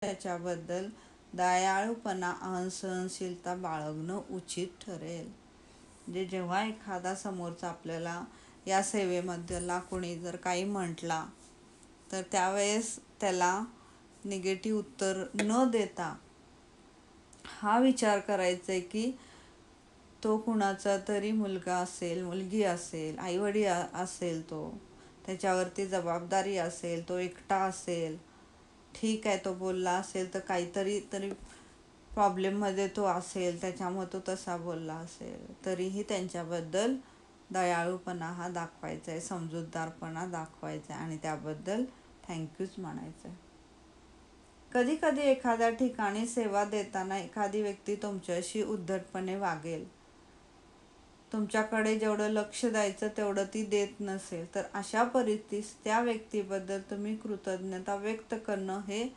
त्याच्याबद्दल दयाळूपणा सहनशीलता बाळगणं उचित ठरेल. म्हणजे जेव्हा एखादा समोरचा आपल्याला या सेवेमधला कोणी जर काही म्हटला तर त्यावेळेस त्याला निगेटिव्ह उत्तर न देता हा विचार करायचा आहे की तो कुणाचा तरी मुलगा असेल, मुलगी असेल, आईवडील असेल, त्याच्यावरती जबाबदारी असेल, तो एकटा असेल, ठीक आहे, तो बोलला असेल तर काहीतरी प्रॉब्लेममध्ये तो असेल, त्याच्यामुळे तो तसा बोलला असेल, तरीही त्यांच्याबद्दल दयाळूपणा हा दाखवायचा आहे, समजूतदारपणा दाखवायचा आहे आणि त्याबद्दल थँक्यूच म्हणायचं आहे. कधी कधी एखाद्या ठिकाणी सेवा देताना एखादी व्यक्ती तुमच्याशी उद्धटपणे वागेल, तुमच्याकडे जेवढं लक्ष द्यायचं तेवढं ती देत नसेल, तर अशा परिस्थितीत त्या व्यक्तीबद्दल तुम्ही कृतज्ञता व्यक्त करणं हे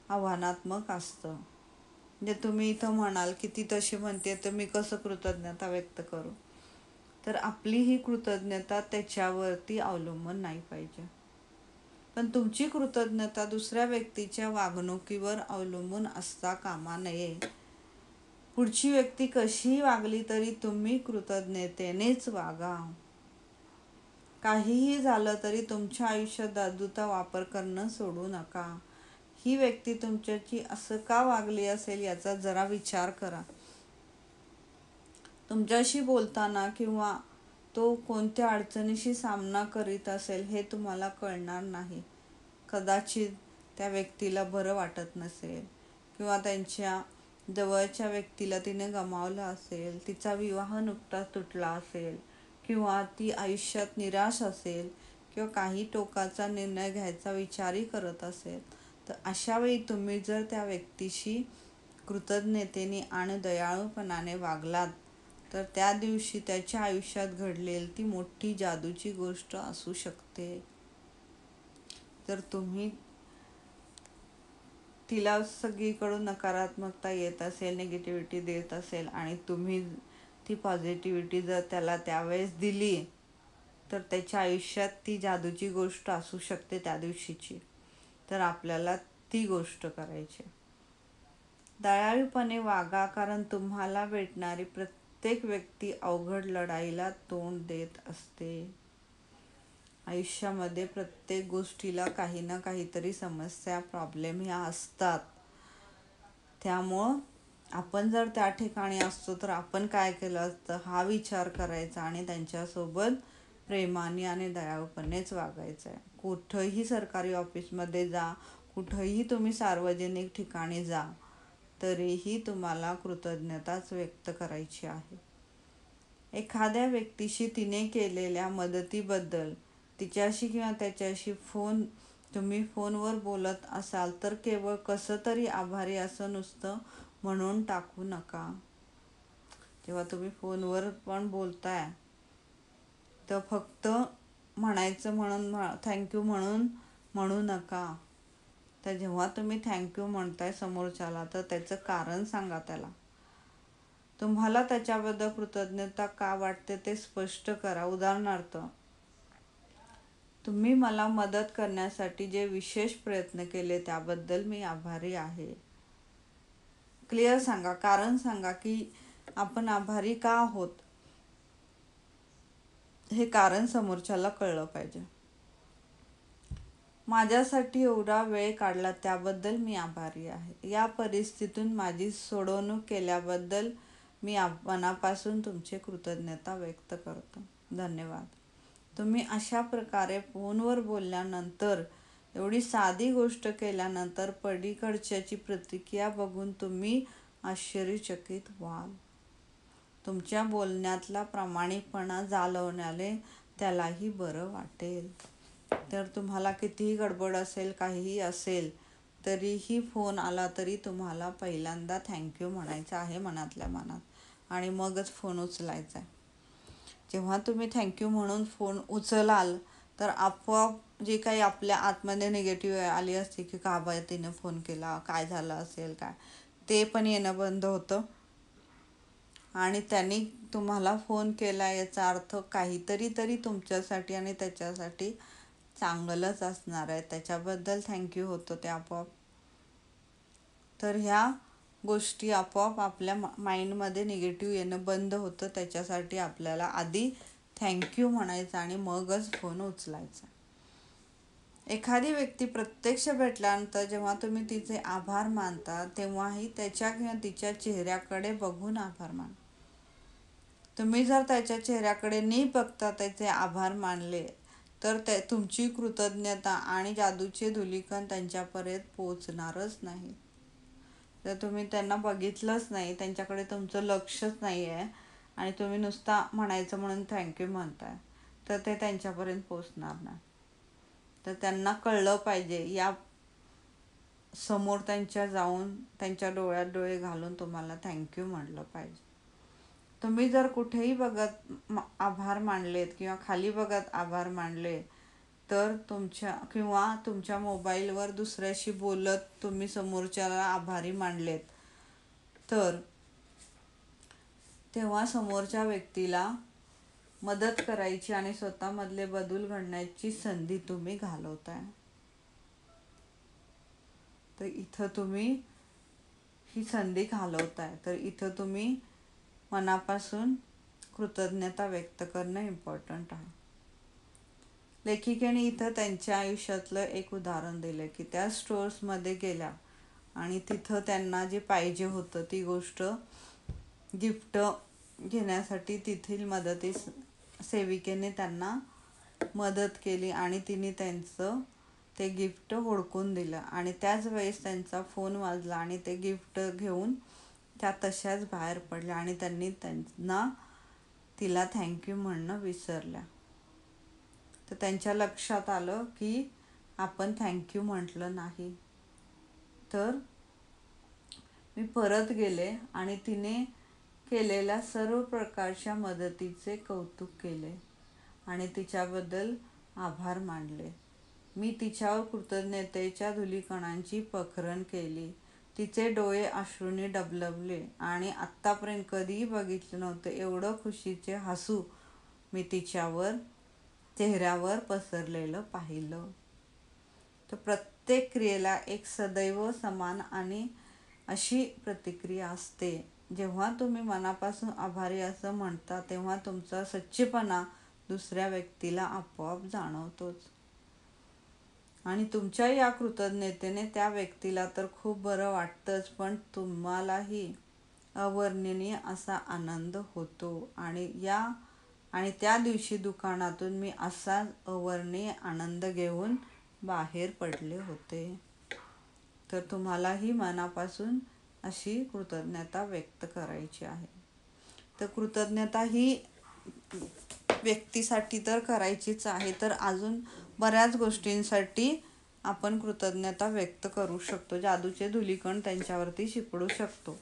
आव्हानात्मक असतं. म्हणजे तुम्ही इथं म्हणाल की ती तशी म्हणते तर मी कसं कृतज्ञता व्यक्त करू, तर आपली ही कृतज्ञता त्याच्यावरती अवलंबून नाही पाहिजे. पण तुमची कृतज्ञता दुसऱ्या व्यक्तीच्या वागणुकीवर अवलंबून असता कामा नये. पुढची व्यक्ती कशीही वागली तरी तुम्ही कृतज्ञतेनेच वागा. काहीही झालं तरी तुमच्या आयुष्यात दादूचा वापर करणं सोडू नका. ही व्यक्ती तुमच्याशी असं का वागली असेल याचा जरा विचार करा. तुमच्याशी बोलताना किंवा तो कोणत्या अडचणीशी सामना करीत असेल हे तुम्हाला कळणार नाही. कदाचित त्या व्यक्तीला बरं वाटत नसेल किंवा त्यांच्या जवळच्या व्यक्तीला तिने गमावलं असेल, तिचा विवाह नुकताच तुटला असेल किंवा ती आयुष्यात निराश असेल किंवा काही टोकाचा निर्णय घ्यायचा विचारही करत असेल, तर अशावेळी तुम्ही जर त्या व्यक्तीशी कृतज्ञतेने आणि दयाळूपणाने वागलात तर त्या दिवशी त्याच्या आयुष्यात घडलेली ती मोठी जादूची गोष्ट असू शकते. तर तुम्ही तिला सगळीकडून नकारात्मकता येत असेल, निगेटिव्हिटी देत असेल आणि तुम्ही ती पॉझिटिव्हिटी जर त्याला त्यावेळेस दिली तर त्याच्या आयुष्यात ती जादूची गोष्ट असू शकते त्या दिवशीची. तर आपल्याला ती गोष्ट करायची. दयाळूपणे वागा, कारण तुम्हाला भेटणारी प्रत्येक व्यक्ती अवघड लढाईला तोंड देत असते. आयुष्यामध्ये प्रत्येक गोष्टीला काही ना काहीतरी समस्या, प्रॉब्लेम ह्या असतात. त्यामुळं आपण जर त्या ठिकाणी असतो तर आपण काय केलं असतं हा विचार करायचा आणि त्यांच्यासोबत प्रेमाने आणि दयाळूपणेच वागायचं आहे. कुठंही सरकारी ऑफिसमध्ये जा, कुठंही तुम्ही सार्वजनिक ठिकाणी जा, तरीही तुम्हाला कृतज्ञताच व्यक्त करायची आहे. एखाद्या व्यक्तीशी तिने केलेल्या मदतीबद्दल तिच्याशी किंवा त्याच्याशी तुम्ही फोनवर बोलत असाल तर केवळ कसं तरी आभारी असं नुसतं म्हणून टाकू नका. जेव्हा तुम्ही फोनवर पण बोलताय तर फक्त म्हणायचं म्हणून थँक्यू म्हणू नका. तर जेव्हा तुम्ही थँक्यू म्हणताय समोरच्याला तर त्याचं कारण सांगा त्याला. तुम्हाला त्याच्याबद्दल कृतज्ञता का वाटते ते स्पष्ट करा. उदाहरणार्थ, तुम्ही मला मदत करण्यासाठी जे विशेष प्रयत्न केले त्याबद्दल मी आभारी आहे. क्लिअर सांगा, कारण सांगा की आपण आभारी का आहोत हे कारण समोरच्याला कळलं पाहिजे. माझ्यासाठी एवढा वेळ काढला त्याबद्दल मी आभारी आहे. या परिस्थितीतून माझी सोडवणूक केल्याबद्दल मी मनापासून तुमचे कृतज्ञता व्यक्त करतो. धन्यवाद. तुम्ही अशा प्रकारे फोनवर बोलल्यानंतर, एवढी साधी गोष्ट केल्यानंतर पलीकडच्याची प्रतिक्रिया बघून तुम्ही आश्चर्यचकित व्हाल. तुमच्या बोलण्यातला प्रामाणिकपणा जाणवल्याने त्यालाही बरं वाटेल. तर तुम्हाला कितीही गडबड असेल, काहीही असेल, तरीही फोन आला तरी तुम्हाला पहिल्यांदा थँक्यू म्हणायचं आहे मनातल्या मनात आणि मगच फोन उचलायचा आहे. जेव्हा तुम्ही थँक्यू म्हणून फोन उचलाल तर आपोआप जे काही आपल्या आतमध्ये निगेटिव्ह आली असते की का बाय तिने फोन केला, काय झालं असेल काय, ते पण येणं बंद होतं आणि त्यांनी तुम्हाला फोन केला याचा अर्थ काहीतरी तरी तुमच्यासाठी आणि त्याच्यासाठी चांगलंच असणार आहे. त्याच्याबद्दल थँक्यू होतं ते आपोआप. तर ह्या गोष्टी आपोआप आपल्या माइंडमध्ये निगेटिव्ह येणं बंद होतं. त्याच्यासाठी आपल्याला आधी थँक्यू म्हणायचं आणि मगच फोन उचलायचा. एखादी व्यक्ती प्रत्यक्ष भेटल्यानंतर जेव्हा तुम्ही तिचे आभार मानता तेव्हाही त्याच्या किंवा तिच्या चेहऱ्याकडे बघून आभार मान. तुम्ही जर त्याच्या चेहऱ्याकडे न बघता त्याचे आभार मानले तर तुमची कृतज्ञता आणि जादूचे धुलीकण त्यांच्यापर्यंत पोहोचणारच नाही. जर तुम्ही त्यांना बघितलंच नाही, त्यांच्याकडे तुमचं लक्षच नाही आहे आणि तुम्ही नुसता म्हणायचं म्हणून थँक्यू म्हणताय, तर ते त्यांच्यापर्यंत पोहोचणार नाही. तर त्यांना कळलं पाहिजे, या समोर त्यांच्या जाऊन त्यांच्या डोळ्यात डोळे घालून तुम्हाला थँक्यू म्हटलं पाहिजे. तुम्ही जर कुठेही बघत आभार मानलेत किंवा खाली बघत आभार मानले तर तुमच्या मोबाईलवर दुसऱ्याशी बोलत तुम्ही समोरच्याला आभारी मानलेत तर तेव्हा समोरच्या व्यक्तीला मदत करायची आणि स्वतःमधले बदल घडण्याची संधी तुम्ही घालवताय. तर इथं तुम्ही ही संधी घालवताय, तर इथं तुम्ही मनापासून कृतज्ञता व्यक्त करणं इम्पॉर्टंट आहे. लेखिकेने इथं त्यांच्या आयुष्यातलं एक उदाहरण दिलं की त्या स्टोर्समध्ये गेल्या आणि तिथं त्यांना जे पाहिजे होतं ती गोष्ट गिफ्ट घेण्यासाठी तेथील सेविकेने त्यांना मदत केली आणि तिने त्यांचं ते गिफ्ट हुडकून दिलं आणि त्याच वेळेस त्यांचा फोन वाजला आणि ते गिफ्ट घेऊन त्या तशाच बाहेर पडल्या आणि त्यांनी तिला थँक्यू म्हणणं विसरल्या. तर त्यांच्या लक्षात आलं की आपण थँक्यू म्हटलं नाही. तर मी परत गेले आणि तिने केलेल्या सर्व प्रकारच्या मदतीचे कौतुक केले आणि तिच्याबद्दल आभार मानले. मी तिच्यावर कृतज्ञतेच्या धुलीकणांची पखरण केली. तिचे डोळे अश्रूंनी डबडबले आणि आत्तापर्यंत कधीही बघितलं नव्हतं एवढं खुशीचे हसू मी चेहऱ्यावर पसरलेलं पाहिलं. तर प्रत्येक क्रियेला एक सदैव समान आणि अशी प्रतिक्रिया असते. जेव्हा तुम्ही मनापासून आभारी असं म्हणता तेव्हा तुमचा सच्चेपणा दुसऱ्या व्यक्तीला आपोआप जाणवतोच आणि तुमच्या या कृतज्ञतेने त्या व्यक्तीला तर खूप बरं वाटतंच, पण तुम्हालाही अवर्णनीय असा आनंद होतो. आणि त्या दिवशी दुकानातून मी असाच अवर्णनीय आनंद घेऊन बाहेर पडले होते. तर तुम्हालाही मनापासून अशी कृतज्ञता व्यक्त करायची आहे. तर कृतज्ञता ही व्यक्तीसाठी तर करायचीच आहे, तर अजून बऱ्याच गोष्टींसाठी आपण कृतज्ञता व्यक्त करू शकतो. जादूचे धुलीकण त्यांच्यावरती शिपडू शकतो,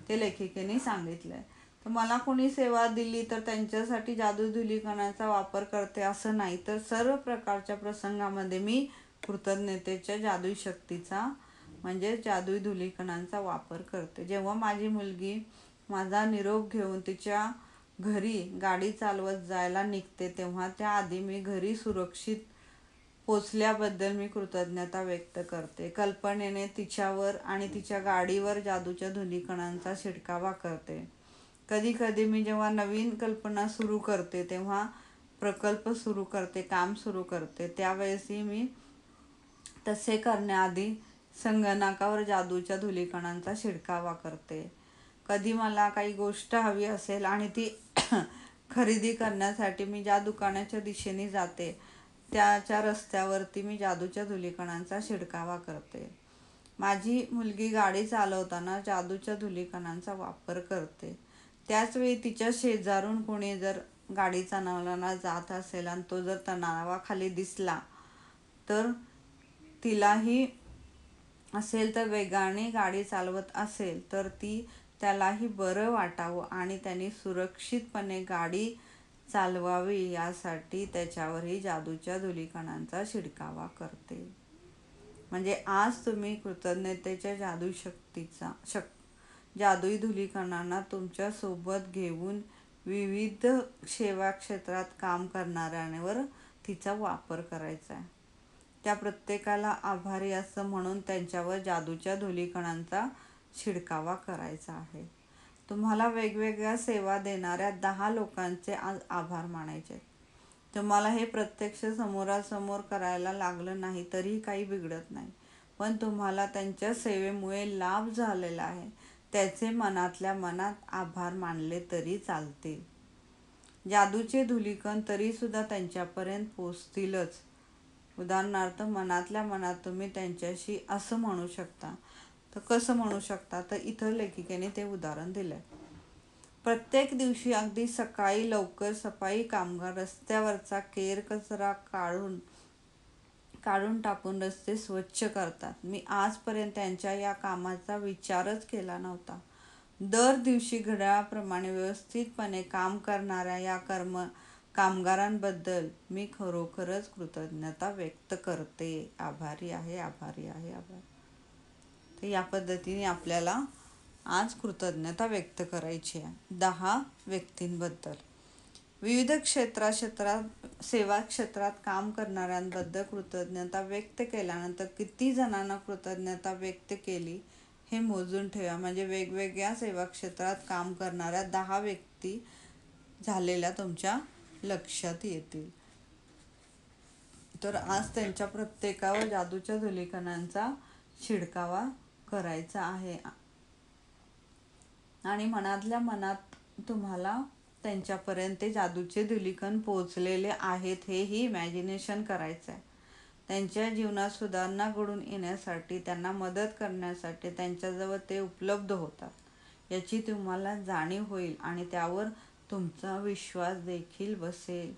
ते लेखिकेने सांगितलंय. तर मला कोणी सेवा दिली तर त्यांच्यासाठी जादू धुलीकणाचा वापर करते असं नाही, तर सर्व प्रकारच्या प्रसंगामध्ये मी कृतज्ञतेच्या जादुई शक्तीचा म्हणजे जादुई धुलीकणांचा वापर करते. जेव्हा माझी मुलगी माझा निरोप घेऊन तिच्या घरी गाडी चालवत जायला निघते तेव्हा त्याआधी मी घरी सुरक्षित पोचल्याबद्दल मी कृतज्ञता व्यक्त करते. कल्पनेने तिच्यावर आणि तिच्या गाडीवर जादूच्या धुलीकणांचा शिडकावा करते. कधी कधी मी जेव्हा नवीन कल्पना सुरू करते तेव्हा प्रकल्प सुरू करते, काम सुरू करते, त्यावेळेसही मी तसे करण्याआधी संगणकावर जादूच्या धुलीकणांचा शिडकावा करते. कधी मला काही गोष्ट हवी असेल आणि ती खरेदी करण्यासाठी मी ज्या दुकानाच्या दिशेने जाते त्याच्या रस्त्यावरती मी जादूच्या धुलीकणांचा शिडकावा करते. माझी मुलगी गाडी चालवताना जादूच्या धुलीकणांचा वापर करते. त्याचवेळी तिच्या शेजारून कोणी जर गाडी चालवताना जात असेल आणि तो जर तणावाखाली दिसला तर तिलाही असेल तर वेगाने गाडी चालवत असेल तर त्यालाही बरं वाटावं आणि त्याने सुरक्षितपणे गाडी चालवावी यासाठी त्याच्यावरही जादूच्या धुलीकणांचा शिडकावा करते. म्हणजे आज तुम्ही कृतज्ञतेच्या जादुई धुलीकणांना तुमच्या सोबत घेऊन विविध सेवा क्षेत्रात काम करणाऱ्यांवर तिचा वापर करायचा आहे. त्या प्रत्येकाला आभारी असं म्हणून त्यांच्यावर जादूच्या धुलीकणांचा शिडकावा करायचा आहे. तुम्हाला वेगवेगळ्या सेवा देणाऱ्या 10 लोकांचे आज आभार मानायचे. तुम्हाला हे प्रत्यक्ष समोरासमोर करायला लागलं नाही तरीही काही बिघडत नाही, पण तुम्हाला त्यांच्या सेवेमुळे लाभ झालेला आहे त्याचे मनातल्या मनात आभार मानले तरी चालतील. जादूचे धुलीकण तरीसुद्धा त्यांच्यापर्यंत पोचतीलच. उदाहरणार्थ, मनातल्या मनात तुम्ही त्यांच्याशी असं म्हणू शकता. तर कसं म्हणू शकता, तर इथं लेखिकेने ते उदाहरण दिलं आहे. प्रत्येक दिवशी अगदी सकाळी लवकर सफाई कामगार रस्त्यावरचा केर कचरा काढून टाकून रस्ते स्वच्छ करतात. मी आजपर्यंत त्यांच्या या कामाचा विचारच केला नव्हता. दर दिवशी घड्याळाप्रमाणे व्यवस्थितपणे काम करणाऱ्या या कामगारांबद्दल मी खरोखरच कृतज्ञता व्यक्त करते. आभारी आहे, आभारी आहे, आभारी. तर या पद्धतीने आपल्याला आज कृतज्ञता व्यक्त करायची आहे 10 व्यक्तींबद्दल. विविध सेवा क्षेत्रात काम करणाऱ्यांबद्दल कृतज्ञता व्यक्त केल्यानंतर किती जणांना कृतज्ञता व्यक्त केली हे मोजून ठेवा. म्हणजे वेगवेगळ्या सेवा क्षेत्रात काम करणाऱ्या 10 व्यक्ती झालेल्या तुमच्या लक्षात येतील. तर आज त्यांच्या प्रत्येकावर जादूच्या धुलीकणांचा शिडकावा करायचा आहे आणि मनातल्या मनात तुम्हाला त्यांच्यापर्यंत ते जादूचे धुलीकण पोचलेले आहेत हेही इमॅजिनेशन करायचं आहे. त्यांच्या जीवनात सुधारणा घडून येण्यासाठी, त्यांना मदत करण्यासाठी त्यांच्याजवळ ते उपलब्ध होतात याची तुम्हाला जाणीव होईल आणि त्यावर तुमचा विश्वास देखील बसेल.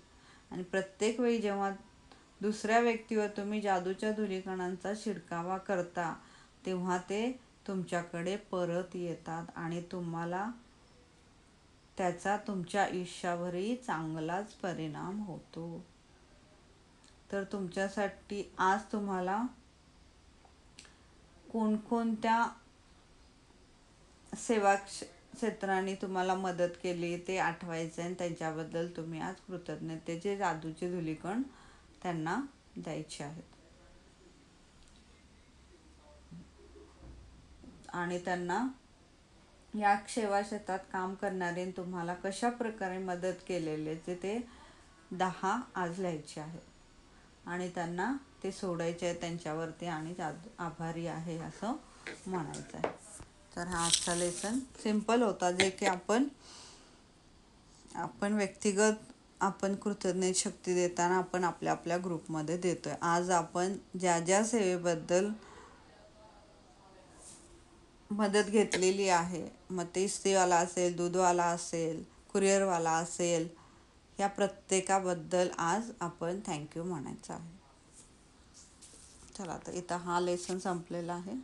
आणि प्रत्येक वेळी जेव्हा दुसऱ्या व्यक्तीवर तुम्ही जादूच्या धुलीकणांचा शिडकावा करता तेव्हा ते तुमच्याकडे परत येतात आणि तुम्हाला त्याचा तुमच्या आयुष्यावरही चांगलाच परिणाम होतो. तर तुमच्यासाठी आज तुम्हाला कोणकोणत्या सेवा क्षेत्रांनी तुम्हाला मदत केली ते आठवायचं आणि त्यांच्याबद्दल तुम्ही आज कृतज्ञतेचे जादूचे धुलीकण त्यांना द्यायचे आहेत. आणि त्यांना या सेवा क्षेत्रात काम करणारे तुम्हाला कशा प्रकारे मदत केलेले ते 10 आज लिहायचे आहेत आणि त्यांना ते सोडायचे आहे त्यांच्यावरती आणि आभारी आहे असं म्हणायचं आहे. तर हा आजचा लेसन सिंपल होता, जे की आपण व्यक्तिगत कृतज्ञ शक्ती देताना आपण आपल्या आपल्या ग्रुपमध्ये देतोय. आज आपण ज्या ज्या सेवेबद्दल मदत घेतलेली आहे, मग ते इस्त्रीवाला असेल, दूधवाला असेल, कुरिअरवाला असेल, या प्रत्येकाबद्दल आज आपण थँक्यू म्हणायचं आहे. चला, तर इथं हा लेसन संपलेला आहे.